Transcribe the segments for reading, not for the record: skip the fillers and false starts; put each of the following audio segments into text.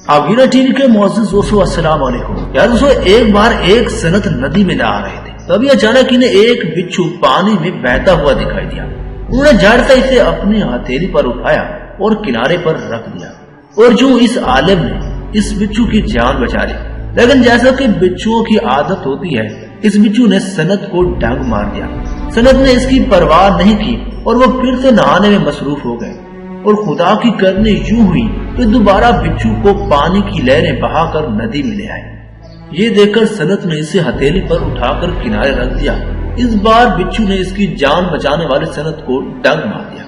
آبیرہ T V کے معزز دوستو السلام علیکم۔ یار دوستو، ایک بار ایک سنت ندی میں نہا رہے تھے، تبھی اچانک انہیں ایک بچھو پانی میں بہتا ہوا دکھائی دیا۔ انہوں نے جھٹ سے اسے اپنی ہتھیلی پر اٹھایا اور کنارے پر رکھ دیا، اور جو اس عالم نے اس بچھو کی جان بچا لی۔ لیکن جیسا کہ بچھوؤں کی عادت ہوتی ہے، اس بچھو نے سنت کو ڈنگ مار دیا۔ سنت نے اس کی پرواہ نہیں کی اور وہ پھر سے نہانے میں مصروف ہو گئے، اور خدا کی کرنی یوں ہوئی کہ دوبارہ بچھو کو پانی کی لہریں بہا کر ندی میں لے آئے۔ یہ دیکھ کر سنت نے اسے ہتھیلی پر اٹھا کر کنارے رکھ دیا۔ اس بار بچھو نے اس کی جان بچانے والے سنت کو ڈنگ مار دیا۔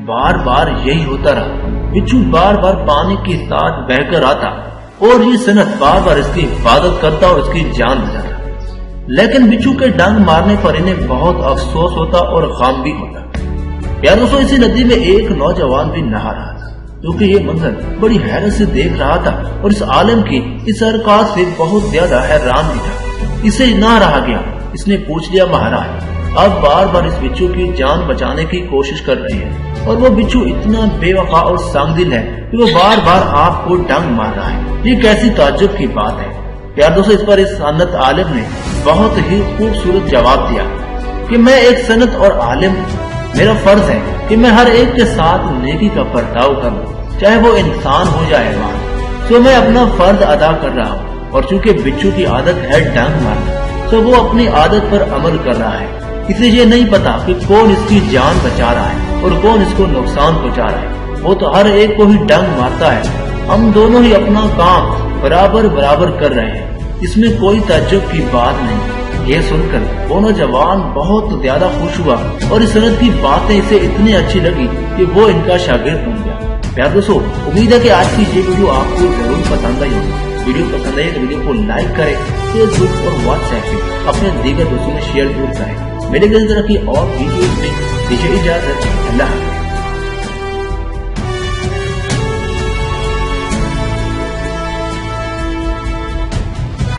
بار بار یہی ہوتا رہا، بچھو بار بار پانی کے ساتھ بہ کر آتا اور یہ سنت بار بار اس کی حفاظت کرتا اور اس کی جان بچاتا۔ لیکن بچھو کے ڈنگ مارنے پر انہیں بہت افسوس ہوتا اور غم بھی ہوتا۔ یار دوستو، اسی ندی میں ایک نوجوان بھی نہا رہا تھا، کیونکہ یہ منظر بڑی حیرت سے دیکھ رہا تھا اور اس عالم کی اس حرکات سے بہت زیادہ حیران بھی تھا۔ اسے نہ رہا گیا، اس نے پوچھ لیا، مہاراج آپ بار بار اس بچھو کی جان بچانے کی کوشش کر رہے ہیں، اور وہ بچھو اتنا بے وفا اور سنگ دل ہے کہ وہ بار بار آپ کو ڈنگ مار رہا ہے، یہ کیسی تعجب کی بات ہے۔ یار دوستو، اس پر اس سنت عالم نے بہت ہی خوبصورت جواب دیا کہ میں ایک سنت اور عالم ہوں، میرا فرض ہے کہ میں ہر ایک کے ساتھ نیکی کا برتاؤ کروں، چاہے وہ انسان ہو یا حیوان۔ سو میں اپنا فرض ادا کر رہا ہوں، اور چونکہ بچھو کی عادت ہے ڈنگ مارنا، تو وہ اپنی عادت پر عمل کر رہا ہے۔ اسے یہ نہیں پتا کہ کون اس کی جان بچا رہا ہے اور کون اس کو نقصان پہنچا رہا ہے، وہ تو ہر ایک کو ہی ڈنگ مارتا ہے۔ ہم دونوں ہی اپنا کام برابر برابر کر رہے ہیں، اس میں کوئی تعجب کی بات نہیں۔ یہ سن کر وہ نوجوان بہت زیادہ خوش ہوا اور اس سنت کی باتیں اسے اتنی اچھی لگی کہ وہ ان کا شاگرد بن گیا۔ پیارے دوستو، امید ہے کہ آج کی یہ ویڈیو آپ کو ضرور پسند آئی ہوگی۔ ویڈیو پسند آئی تو ویڈیو کو لائک کریں، فیس بک اور واٹس ایپ پہ اپنے دیگر دوستوں میں شیئر ضرور کریں۔ میرے طرح کی اور ویڈیوز میں دیجیے اجازت۔ اللہ حافظ۔